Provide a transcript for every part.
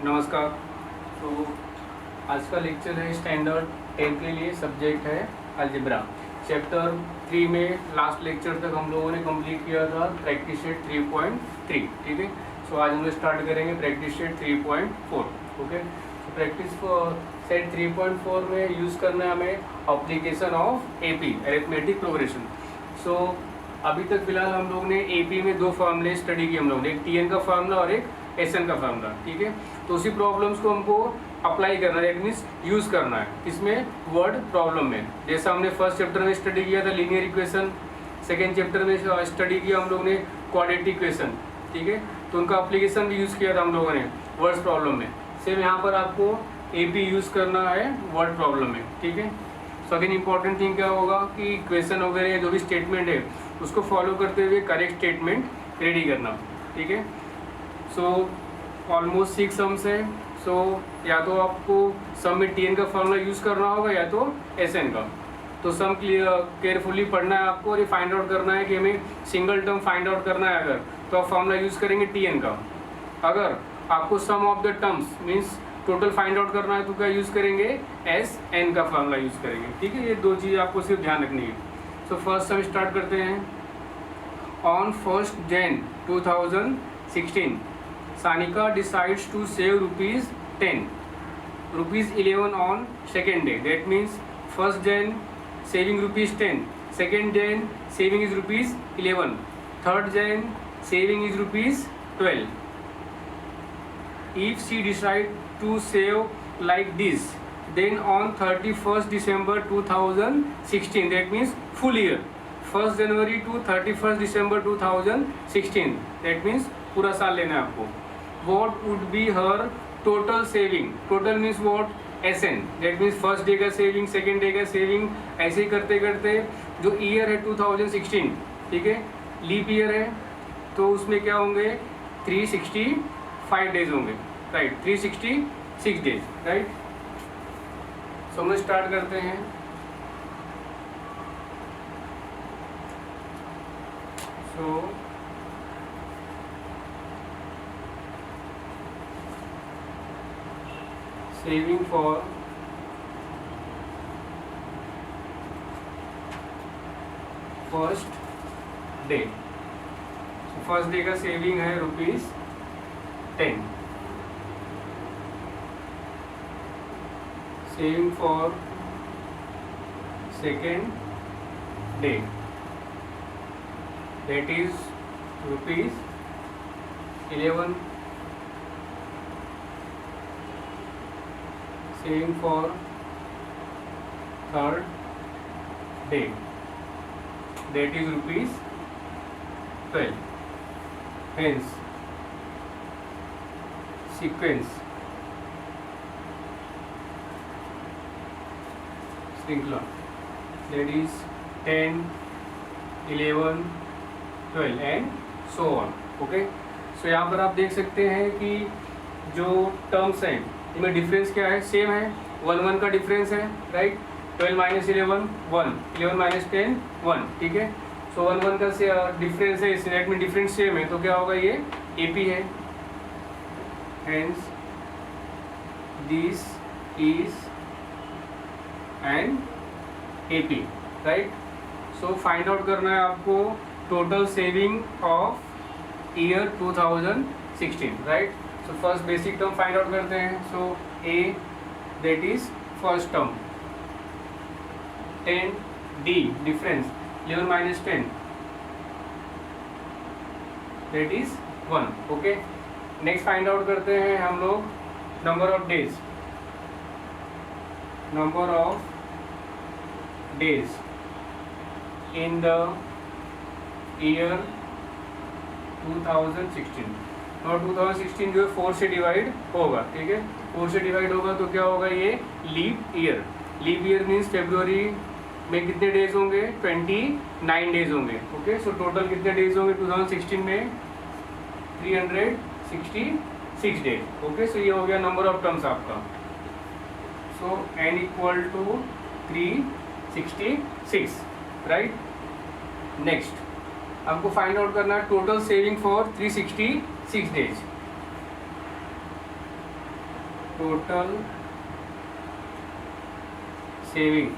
नमस्कार। तो आज का लेक्चर है स्टैंडर्ड 10 के लिए, सब्जेक्ट है अलजेब्रा। चैप्टर 3 में लास्ट लेक्चर तक हम लोगों ने कंप्लीट किया था प्रैक्टिस सेट 3.3। ठीक है, सो आज हम लोग स्टार्ट करेंगे प्रैक्टिस सेट 3.4। ओके, तो प्रैक्टिस सेट 3.4 में यूज़ करना है हमें application of AP, arithmetic progression. So अभी तक फिलहाल हम लोग ने एपी में दो फार्मूले स्टडी किए हम लोग ने, एक टीएन का फार्मूला और एक एसएन का फार्मूला। ठीक है, तो उसी प्रॉब्लम्स को हमको अप्लाई करना है, दैट मीन्स यूज़ करना है इसमें वर्ड प्रॉब्लम में। जैसा हमने फर्स्ट चैप्टर में स्टडी किया था लीनियर इक्वेशन, सेकेंड चैप्टर में स्टडी किया हम लोग ने क्वाड्रेटिक इक्वेशन। ठीक है, तो उनका अप्लीकेशन भी यूज़ किया था हम लोगों ने वर्ड प्रॉब्लम में। सेम यहाँ पर आपको एपी यूज़ करना है वर्ड प्रॉब्लम में। ठीक है, सो अगेन इंपॉर्टेंट थिंग क्या होगा कि इक्वेशन वगैरह जो भी स्टेटमेंट है उसको फॉलो करते हुए करेक्ट स्टेटमेंट रेडी करना। ठीक है, सो ऑलमोस्ट 6 सम्स है। सो या तो आपको सम में टीएन का फॉर्मूला यूज़ करना होगा या तो एसएन का। तो सम केयरफुली पढ़ना है आपको और ये फाइंड आउट करना है कि हमें सिंगल टर्म फाइंड आउट करना है अगर, तो आप फॉर्मूला यूज़ करेंगे टीएन का। अगर आपको sum of the terms means total find out करना है तो क्या यूज़ करेंगे, एस एन का फॉर्मूला यूज़ करेंगे। ठीक है, ये दो चीज़ आपको सिर्फ ध्यान रखनी है। सो फर्स्ट सम स्टार्ट करते हैं। On 1 Jan 2016 Sanika decides to save ₹10, ₹11 on second day. That means 1st Jan saving ₹10, 2nd Jan saving is ₹11, 3rd Jan saving is ₹12. If she decides to save like this, then on 31st December 2016, that means full year, 1st January to 31st December 2016, that means पूरा साल लेना है आपको। What would be her total saving? Total means what? SN, that means first day का saving, second day का saving, ऐसे ही करते करते जो ईयर है 2016, ठीक है, लीप ईयर है, तो उसमें क्या होंगे 365 डेज होंगे, राइट, 366 डेज, राइट। सो हम स्टार्ट करते हैं। So saving for first day, first day का सेविंग है ₹10। Saving for second day, that is ₹11। Saving for third day, that is ₹12. Hence sequence श्रृंखला, that is 10, 11, 12 and so on. Okay, सो यहाँ पर आप देख सकते हैं कि जो टर्म्स हैं इनमें डिफरेंस क्या है, सेम है, 1 का डिफरेंस है, राइट। 12 - 11 1, 11 - 10 1, ठीक है। सो 1 का से डिफरेंस है, इसमें में डिफरेंस सेम है, तो क्या होगा, ये एपी है। Hence this is an AP, right. So find out करना है आपको total saving of year 2016, right. So first basic term find out करते हैं। So A, that is first term, 10 D difference, 11 - 10, that is 1। Okay, next find out करते हैं हम लोग number of days. Number of days in the year 2016, और 2016 जो है 4 से डिवाइड होगा, ठीक है, 4 से डिवाइड होगा तो क्या होगा, ये leap year. Leap year means February में कितने डेज होंगे, 29 डेज होंगे। ओके, सो टोटल कितने डेज होंगे 2016 में, 366 डेज। ओके, सो ये हो गया नंबर ऑफ टर्म्स आपका। So n equal to 366, right. Next आपको फाइंड आउट करना है total saving for 366 days. total saving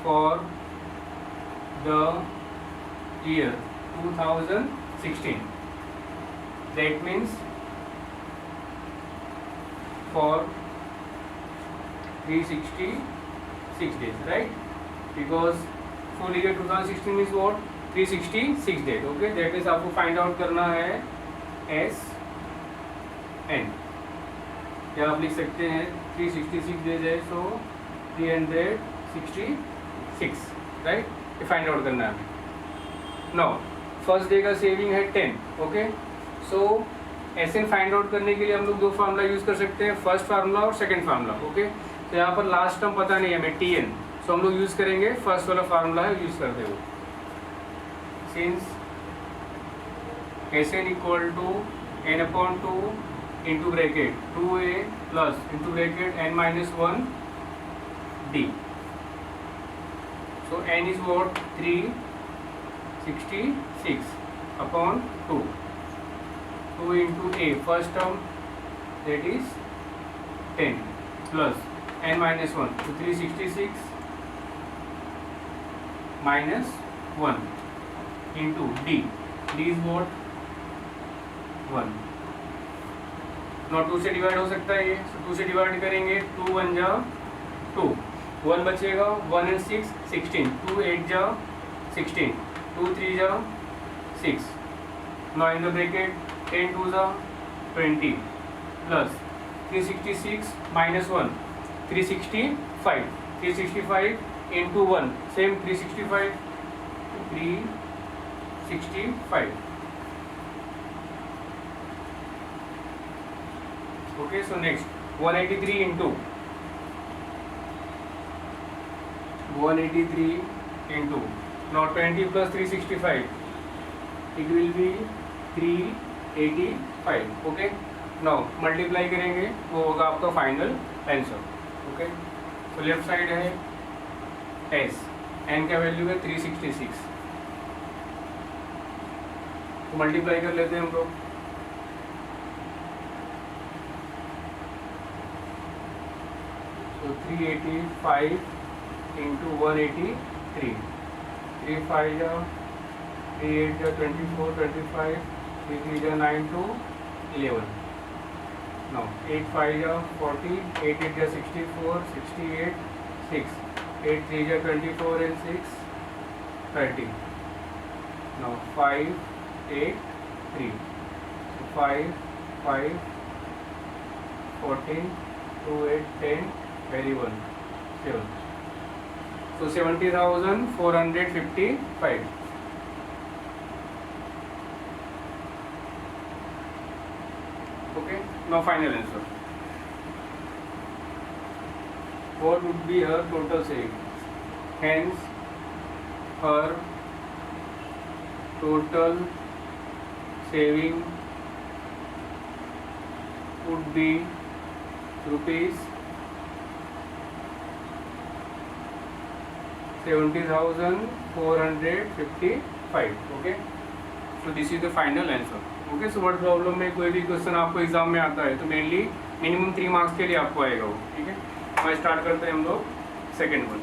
for the year 2016. That means for 366 days, right? Because full year 2016 means what? 366 days. Okay, that means आपको find out करना है S N, या आप लिख सकते हैं 366 डेज है, सो 366, राइट? ये फाइंड आउट करना है हमें. नाउ फर्स्ट डे का सेविंग है 10. ओके, सो एस एन फाइंड आउट करने के लिए हम लोग दो फार्मूला यूज़ कर सकते हैं, फर्स्ट फार्मूला और सेकंड फार्मूला. ओके, तो यहाँ पर लास्ट टर्म पता नहीं है हमें टी एन, सो हम लोग यूज़ करेंगे फर्स्ट वाला फार्मूला है यूज़ करते हुए. Since S N equal to N upon 2 into bracket 2a plus into bracket n minus 1 d. So n is what 366 upon 2 into a first term, that is 10 plus n minus 1, so 366 minus 1 into d. d is what? 1. now 2 से divide हो सकता है ये, so 2 से divide करेंगे, 2 1 जा 2, 1 बचेगा, 1 and 6 16, 2 8 जा 16, 2 3 जा 6. now in the bracket 10 2 जा 20 plus 366 minus 1 365, 365 into 1 same 365. Okay, so next 183 into now 20 plus 365, it will be 385. Okay, now multiply करेंगे, वो होगा आपका फाइनल आंसर. ओके, तो लेफ्ट साइड है एस, एन का वैल्यू है 366, तो मल्टीप्लाई कर लेते हैं हम लोग. तो 385 इंटू 183, 3 5 जा 3 8 जा 24 25, 3 3 जा 9 2 11. now 8 5 जा 40, 8 8 जा 64 68 6, 8 3 जा 24 and 6 30. now 5 8 3, so 5 5 14 2 8 10 very 1 7, so 70,455. Okay, now final answer. What would be her total saving? Hence, her total saving would be rupees 70,455. Okay, so this is the final answer. Okay, so word problem में कोई भी question आपको exam में आता है तो mainly minimum 3 marks के लिए आपको आएगा वो. ठीक है, मैं स्टार्ट करते हैं हम लोग second one.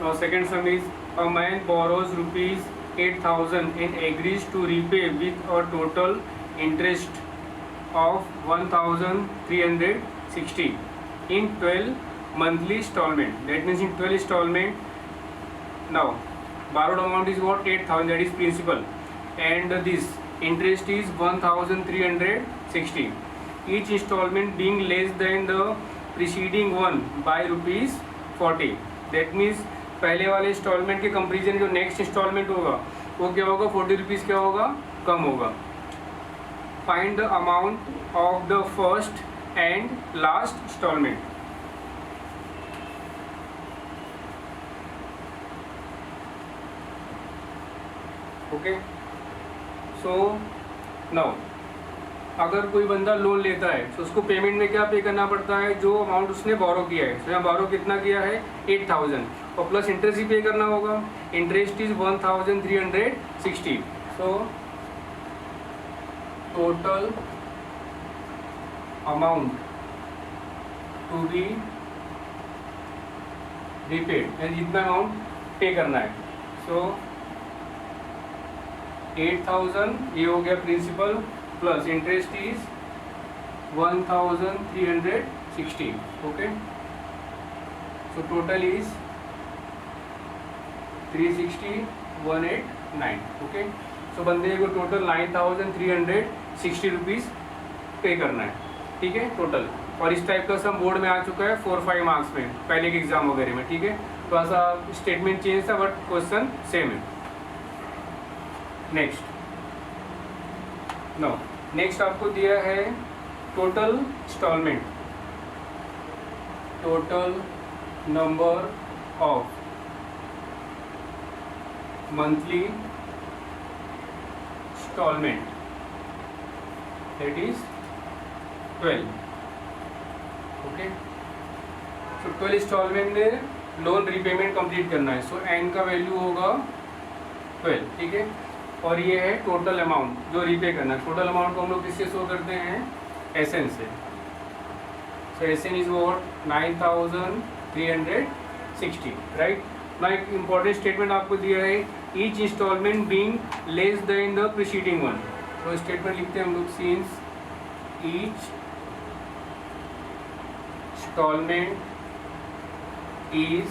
Now second sum is a man borrows rupees 8,000 and agrees to repay with a total interest of 1,360 in 12 monthly installment. That means in 12 installment. Now borrowed amount is what? 8,000, that is principal, and this interest is 1,360. Each installment being less than the preceding one by rupees 40. That means पहले वाले instalment के comparison जो next instalment होगा वो क्या होगा, 40 rupees क्या होगा, कम होगा। Find the amount of the first and last instalment. Okay, so now अगर कोई बंदा लोन लेता है तो उसको पेमेंट में क्या पे करना पड़ता है, जो अमाउंट उसने बोरो किया है। तो यहाँ बोरो कितना किया है, 8000, और प्लस इंटरेस्ट ही पे करना होगा। Interest is 1360। So total amount to be repaid, यानी जितना अमाउंट पे करना है। सो 8000 ये हो गया principal, plus interest is 1360। Okay, so total is 360,189। Okay, so बंदे को टोटल 9360 रुपीज़ पे करना है। ठीक है टोटल, और इस टाइप का सम बोर्ड में आ चुका है 4-5 मार्क्स में, पहले के एग्जाम वगैरह में। ठीक है, थोड़ा सा स्टेटमेंट चेंज था बट क्वेश्चन सेम है। नेक्स्ट आपको दिया है total instalment, total number of monthly instalment, that is 12। Okay, so 12 instalment में लोन रीपेमेंट कंप्लीट करना है। सो एन का वैल्यू होगा 12। ठीक है, और ये है टोटल अमाउंट जो रीपे करना है। टोटल अमाउंट को हम लोग किससे शो करते हैं, एसएन से। So SN is what, 9360। Right, ना एक इंपॉर्टेंट स्टेटमेंट आपको दिया है, each instalment being less than the preceding one. तो स्टेटमेंट लिखते हैं हम लोग, since each instalment is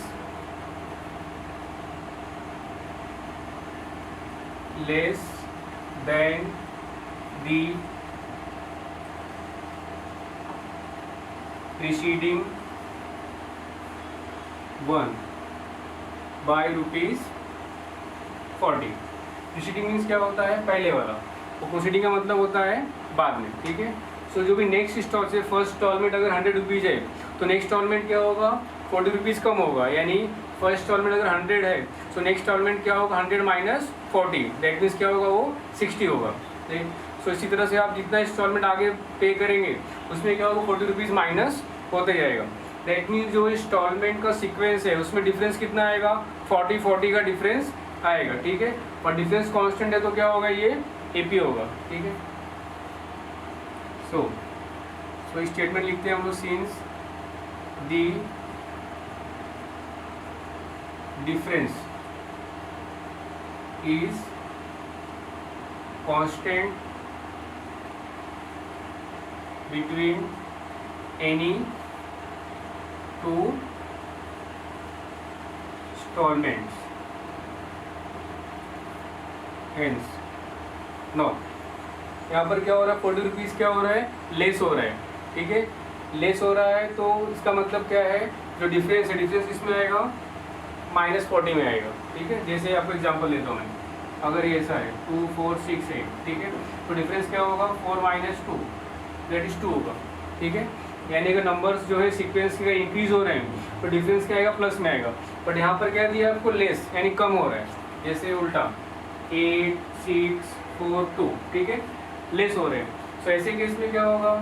less than the preceding one by rupees 40। Preceding means क्या होता है, पहले वाला, और प्रोसीडिंग का मतलब होता है बाद में। ठीक है, सो जो भी नेक्स्ट इंस्टॉल से फर्स्ट इंस्टॉलमेंट अगर 100 रुपीज़ है तो नेक्स्ट इंस्टॉलमेंट क्या होगा, 40 रुपीज़ कम होगा। यानी फर्स्ट इंस्टॉलमेंट अगर 100 है तो नेक्स्ट इंस्टॉलमेंट क्या होगा, 100 माइनस 40, दैट मीन्स क्या होगा, वो 60 होगा। ठीक, सो इसी तरह से आप जितना इंस्टॉलमेंट आगे पे करेंगे उसमें क्या होगा, 40 रुपीज़ माइनस होते जाएगा। दैट मीन्स जो इंस्टॉलमेंट का सीक्वेंस है उसमें डिफरेंस कितना आएगा, 40 का डिफरेंस आएगा। ठीक है, और डिफरेंस कांस्टेंट है तो क्या होगा, ये एपी होगा। ठीक है, सो स्टेटमेंट लिखते हैं हम लोग, since the difference is constant between any two installments, hence now यहाँ पर क्या हो रहा है, 40 रुपीज़ क्या हो रहा है, लेस हो रहा है। ठीक है, लेस हो रहा है तो इसका मतलब क्या है, जो डिफरेंस है, डिफरेंस इसमें आएगा -40 में आएगा। ठीक है, जैसे आपको एग्जांपल देता हूँ मैं, अगर ये ऐसा है 2 4 6 8, ठीक है, तो डिफरेंस क्या होगा, 4 - 2 दैट इज 2 होगा। ठीक है, यानी कि नंबर्स जो है सीक्वेंस के इंक्रीज हो रहे हैं तो डिफरेंस क्या आएगा, प्लस में आएगा। बट यहाँ पर क्या दिया आपको, लेस यानी कम हो रहा है, जैसे उल्टा 8 6 4 2, ठीक है, लेस हो रहे हैं। तो ऐसे केस में क्या होगा,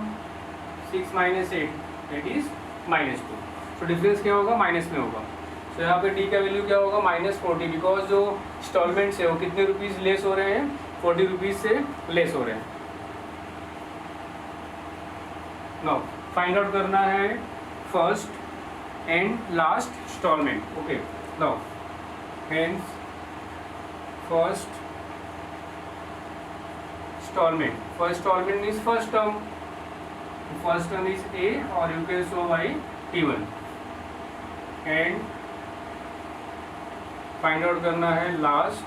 6 - 8 दैट इज -2, तो डिफरेंस क्या होगा, माइनस में होगा। तो यहाँ पे डी का वैल्यू क्या होगा, -40, बिकॉज जो इंस्टॉलमेंट्स है वो कितने रुपीज़ लेस हो रहे हैं, 40 रुपीज़ से लेस हो रहे हैं। नाउ फाइंड आउट करना है first and last instalment. Okay, now hence first instalment means first term is A और you can show by T1 and find out करना है लास्ट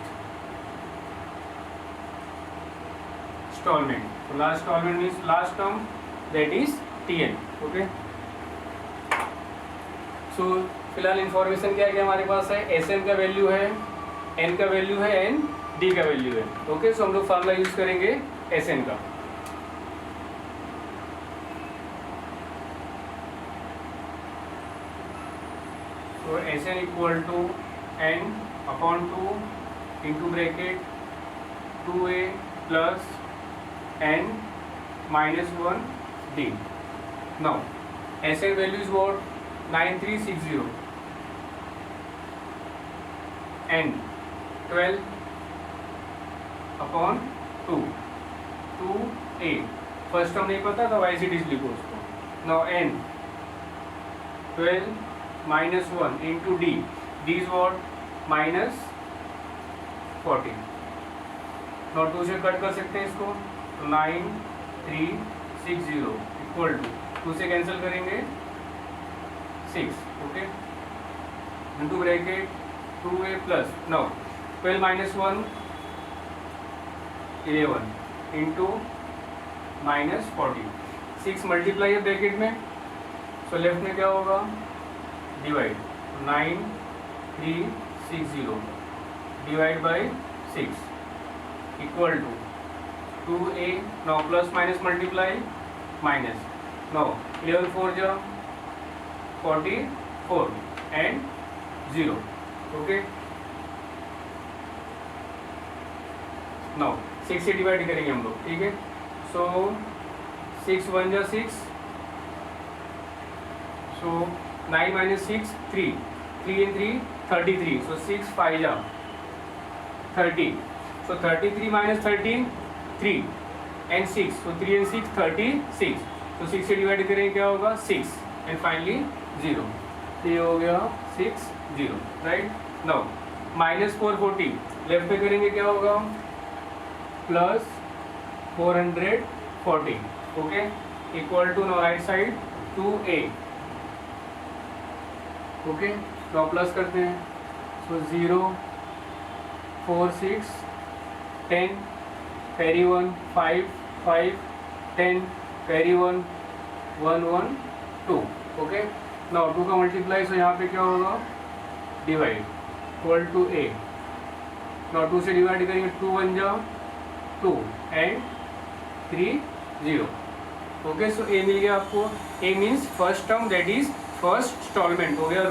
इंस्टॉलमेंट। तो last instalment means last term that is Tn। Okay, so फिलहाल information क्या क्या हमारे पास है, एस एन का वैल्यू है, एन का वैल्यू है, एन डी का वैल्यू है। ओके, सो हम लोग फार्मूला यूज करेंगे एस एन का। तो S N equal to N upon 2 into bracket 2a plus n minus 1 d. Now SN value is what? 9360 n 12 upon 2 2a first term नहीं पता तो ऐसे डिज लिखो उसको। Now n 12 minus 1 into d, d is what? minus 40। Not 2 से cut कर सकते हैं इसको, तो 9360 इक्वल टू 2 से कैंसिल करेंगे 6, okay, into bracket 2a plus 9 12 minus 1 11 into minus 40 6 multiply है ब्रैकेट में, सो लेफ्ट में क्या होगा? Divide 9360 divide by 6 equal to 2a। Now plus minus multiply minus, now 11 4 जा 44 एंड 0, ओके। नाउ 6 से डिवाइड करेंगे हम लोग, ठीक है। सो 6 1 जा 6, सो 9 माइनस 6 3 3 and 3 33, सो 6 5 जा 30, so 33 minus 13 3 and 6, so 3 and 6 36, so 6 से डिवाइड करेंगे क्या होगा? 6 and finally 0, ये हो गया 6 0, राइट। नाउ माइनस 440 लेफ्ट पे करेंगे क्या होगा? Plus 440, okay, equal to now right side 2a, okay. Now plus करते हैं, so 0 4 6 10 carry 1 5 5 10 carry 1 1 1 2, okay. Now 2 का मल्टीप्लाई, सो यहाँ पे क्या होगा? Divide equal to a। Now 2 से डिवाइड करेंगे 2 1 जा 2 एंड 3 0, ओके। सो a मिल गया आपको। a means first term, that is first instalment, हो गया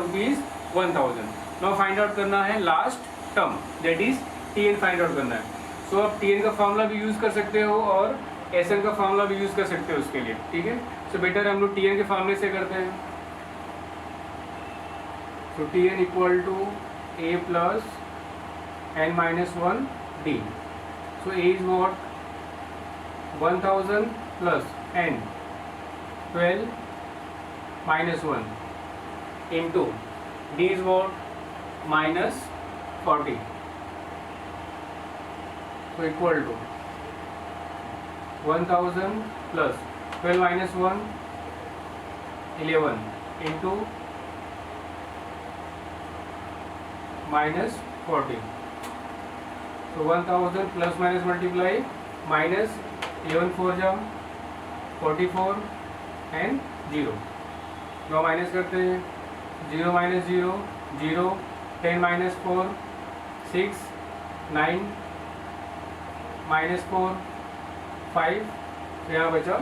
₹1000। नाउ फाइंड आउट करना है last term, that is tn find out करना है। सो आप tn का फॉर्मूला भी यूज़ कर सकते हो और sn का फॉर्मूला भी यूज़ कर सकते हो उसके लिए, ठीक है। सो बेटर हम लोग tn के फॉर्मूले से करते हैं। So tn equal to a plus n minus 1 d, so a is what? 1000 plus n 12 minus 1 into d is what? Minus 40, so equal to 1000 plus 12 minus 1 11 into minus 40, so 1000 plus minus multiply minus 11 4 जा 44 and 0। now minus करते हैं, 0 minus 0 0 10 minus 4 6 9 minus 4 5, तो यहाँ बचा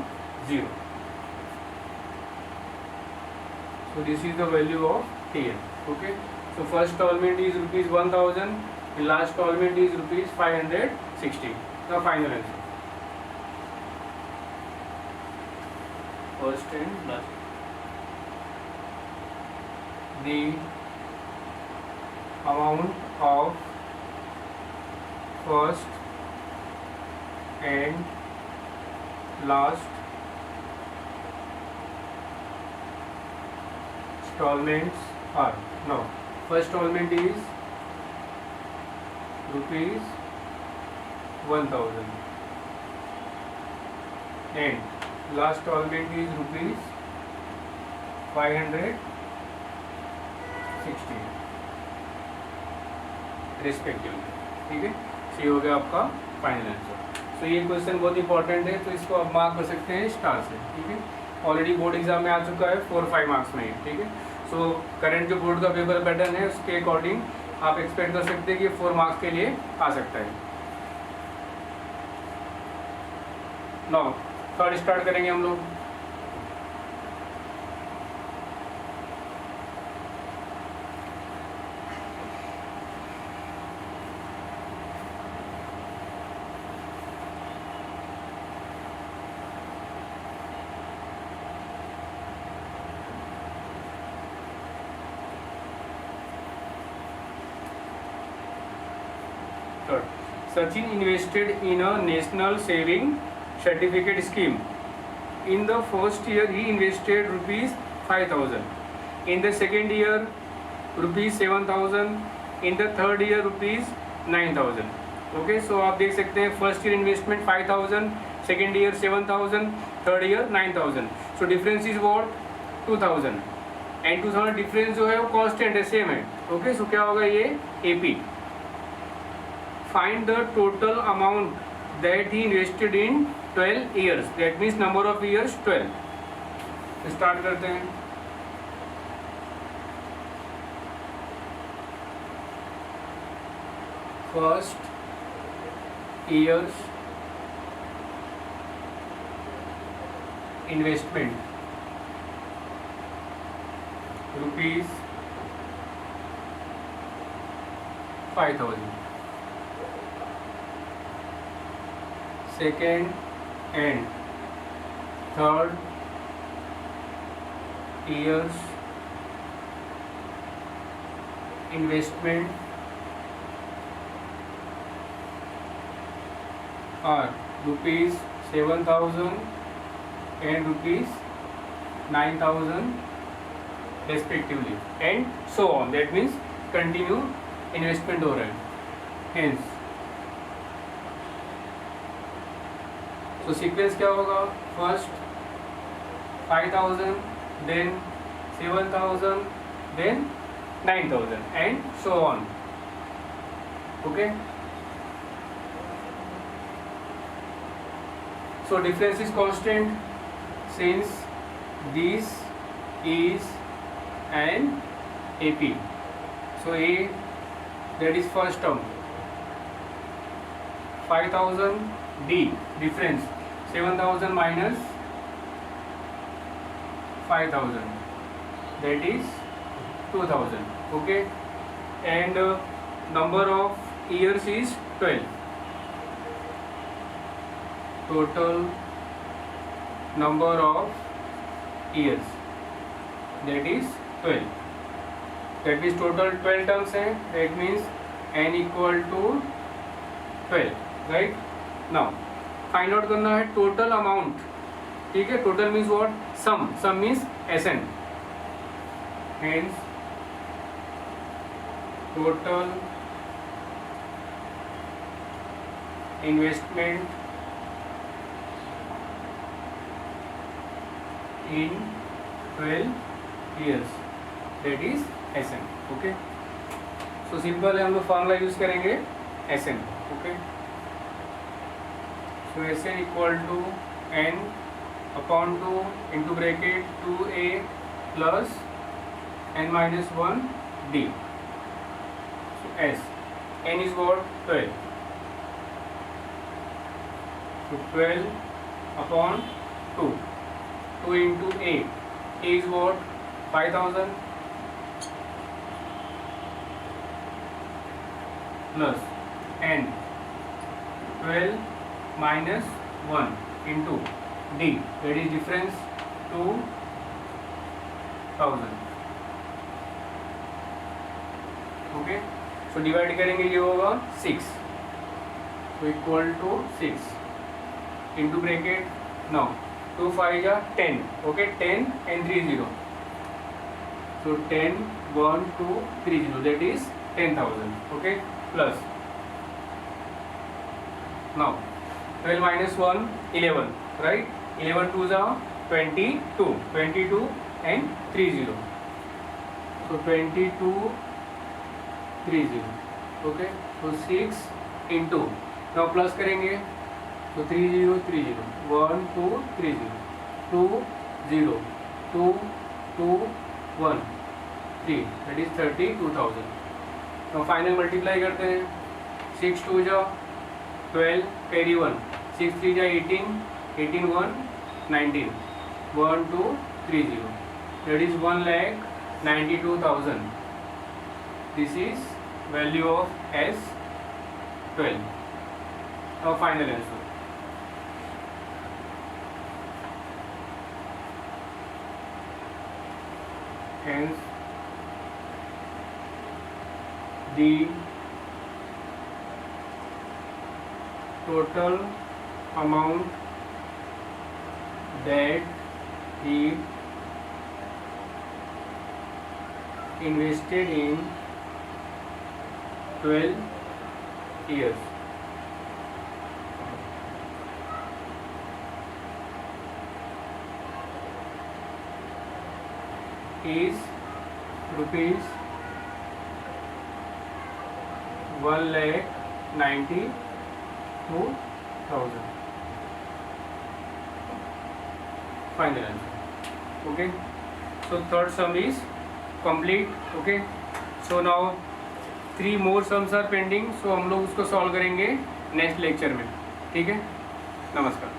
0। So this is the value of tn, okay. So first instalment is ₹1000, last instalment is ₹560। The final answer, first and last. The amount of first and last installments are, now first installment is ₹1000 and last installment is ₹560 respectively, ठीक है। ये हो गया आपका final answer. तो ये question बहुत important है, तो इसको आप मार्क कर सकते हैं स्टार से, ठीक है। ऑलरेडी बोर्ड एग्जाम में आ चुका है, 4 5 मार्क्स में, ठीक है। सो करंट जो बोर्ड का पेपर पैटर्न है उसके अकॉर्डिंग आप एक्सपेक्ट कर सकते हैं कि 4 मार्क्स के लिए आ सकता है। नाउ थर्ड स्टार्ट करेंगे हम लोग। Sachin invested in a national saving certificate scheme. In the first year, he invested rupees 5,000. In the second year, rupees 7,000. In the third year, rupees 9,000. Okay, so आप देख सकते हैं first year investment 5,000, second year 7,000, third year 9,000. So difference is what 2,000 and 2,000 difference जो है वो constant है, same है. Okay, सो क्या होगा ये AP. Find the total amount that he invested in 12 years. That means number of years 12. Start करते हैं. First years investment rupees 5,000. Second and third years investment are rupees 7,000 and rupees 9,000 respectively, and so on. That means continue investment हो रहा है. Hence तो sequence क्या होगा, first 5,000, then 7,000, then 9,000 and so on. Okay, so difference is constant since this is an AP. सो A that is first term 5,000, D difference 7,000 minus 5,000, that is 2,000. Okay, and number of years is 12. Total number of years, that is 12. That means total 12 terms है. That means n equal to 12, right? Now find out करना है total amount. ठीक है, total means what, sum means SN. Hence total investment in 12 years, that is SN. Okay, so simple है, हम लोग formula use करेंगे SN. Okay, so SN equal to n upon 2 into bracket 2a plus n minus 1 d. So n is what, 12. So 12 upon 2 into a is what, 5,000 plus n 12 minus 1 into D, that is difference 2,000. Okay, so divide करेंगे, ये होगा 6, तो equal to 6 into bracket. Now 2 5 जा 10. Okay, 10 and 3 0, so 10 1 2 3 0, that is 10,000. Okay, plus now 12 minus 1 11, right? 11 2s are 22, 22 and 30, so 22 30. Okay, so 6 into, now plus करेंगे, so 30 30 1 2 30 2 0 2 2 1 3 that is 32,000। तो final multiply करते हैं, 6 2 जा 12 कैरी 1, 6 3 जा 18, 18 1 19, 1 2 3 0 that is 1,92,000। This is value of S12। Now final answer. Hence the total amount that he invested in 12 years is rupees 1,92,000. Final answer. Okay. So third sum is complete. Okay. So now 3 more sums are pending. So हम लोग उसको solve करेंगे next lecture में। ठीक है, नमस्कार।